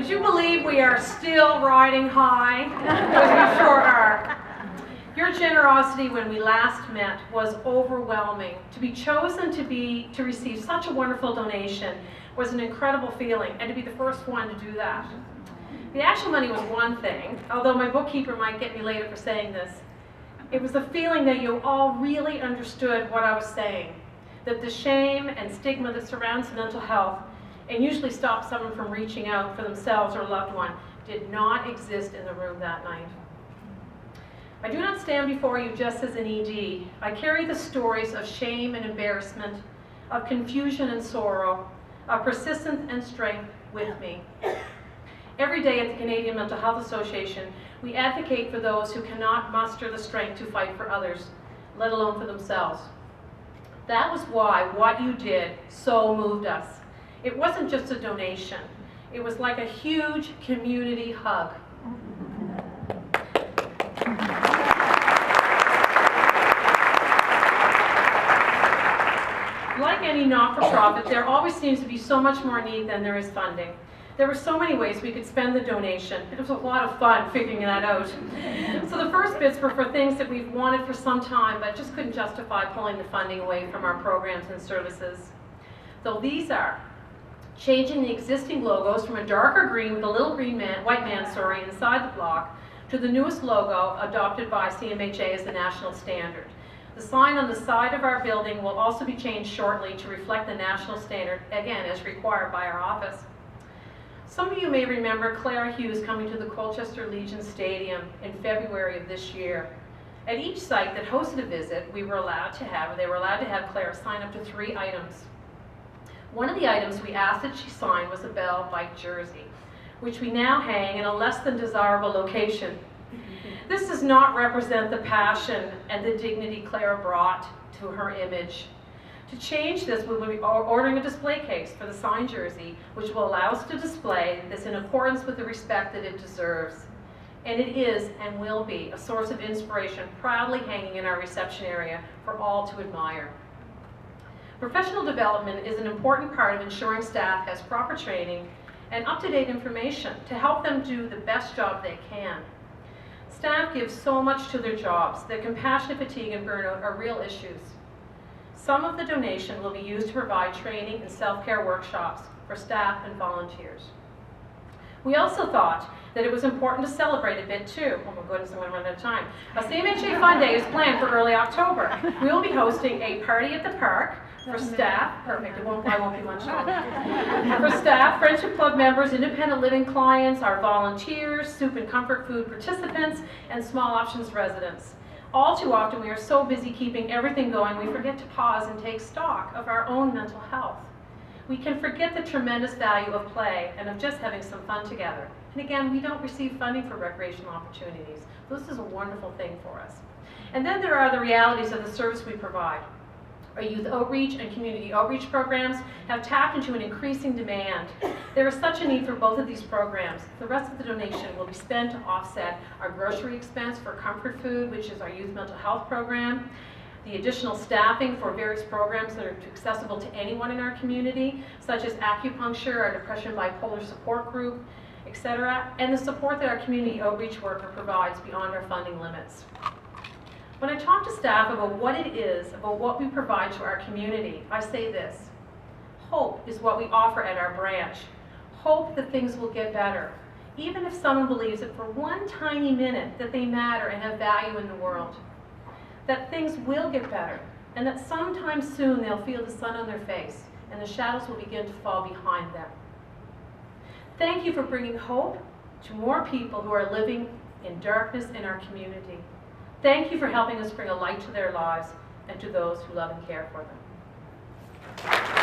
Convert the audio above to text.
Would you believe we are still riding high? Because we sure are. Your generosity when we last met was overwhelming. To be chosen to receive such a wonderful donation was an incredible feeling, and to be the first one to do that. The actual money was one thing, although my bookkeeper might get me later for saying this. It was the feeling that you all really understood what I was saying, that the shame and stigma that surrounds mental health and usually stops someone from reaching out for themselves or a loved one did not exist in the room that night. I do not stand before you just as an ED. I carry the stories of shame and embarrassment, of confusion and sorrow, of persistence and strength with me. Every day at the Canadian Mental Health Association, we advocate for those who cannot muster the strength to fight for others, let alone for themselves. That was why what you did so moved us. It wasn't just a donation. It was like a huge community hug. Like any not-for-profit, there always seems to be so much more need than there is funding. There were so many ways we could spend the donation. It was a lot of fun figuring that out. So the first bits were for things that we've wanted for some time, but just couldn't justify pulling the funding away from our programs and services. So these are changing the existing logos from a darker green with a little white man inside the block to the newest logo adopted by CMHA as the national standard. The sign on the side of our building will also be changed shortly to reflect the national standard, again, as required by our office. Some of you may remember Clara Hughes coming to the Colchester Legion Stadium in February of this year. At each site that hosted a visit, they were allowed to have Clara sign up to 3 items. One of the items we asked that she sign was a Bell bike jersey, which we now hang in a less than desirable location. This does not represent the passion and the dignity Clara brought to her image. To change this, we will be ordering a display case for the signed jersey, which will allow us to display this in accordance with the respect that it deserves. And it is and will be a source of inspiration, proudly hanging in our reception area for all to admire. Professional development is an important part of ensuring staff has proper training and up-to-date information to help them do the best job they can. Staff give so much to their jobs that compassion, fatigue, and burnout are real issues. Some of the donation will be used to provide training and self-care workshops for staff and volunteers. We also thought that it was important to celebrate a bit too. Oh my goodness, I'm going to run out of time. A CMHA Fun Day is planned for early October. We will be hosting a party at the park for staff. Perfect, I won't be lunchtime. For staff, Friendship Club members, independent living clients, our volunteers, soup and comfort food participants, and small options residents. All too often we are so busy keeping everything going we forget to pause and take stock of our own mental health. We can forget the tremendous value of play and of just having some fun together. And again, we don't receive funding for recreational opportunities. This is a wonderful thing for us. And then there are the realities of the service we provide. Our youth outreach and community outreach programs have tapped into an increasing demand. There is such a need for both of these programs. The rest of the donation will be spent to offset our grocery expense for comfort food, which is our youth mental health program, the additional staffing for various programs that are accessible to anyone in our community, such as acupuncture, our depression bipolar support group, etc., and the support that our community outreach worker provides beyond our funding limits. When I talk to staff about what it is, about what we provide to our community, I say this: hope is what we offer at our branch. Hope that things will get better, even if someone believes that for one tiny minute that they matter and have value in the world. That things will get better, and that sometime soon they'll feel the sun on their face and the shadows will begin to fall behind them. Thank you for bringing hope to more people who are living in darkness in our community. Thank you for helping us bring a light to their lives and to those who love and care for them.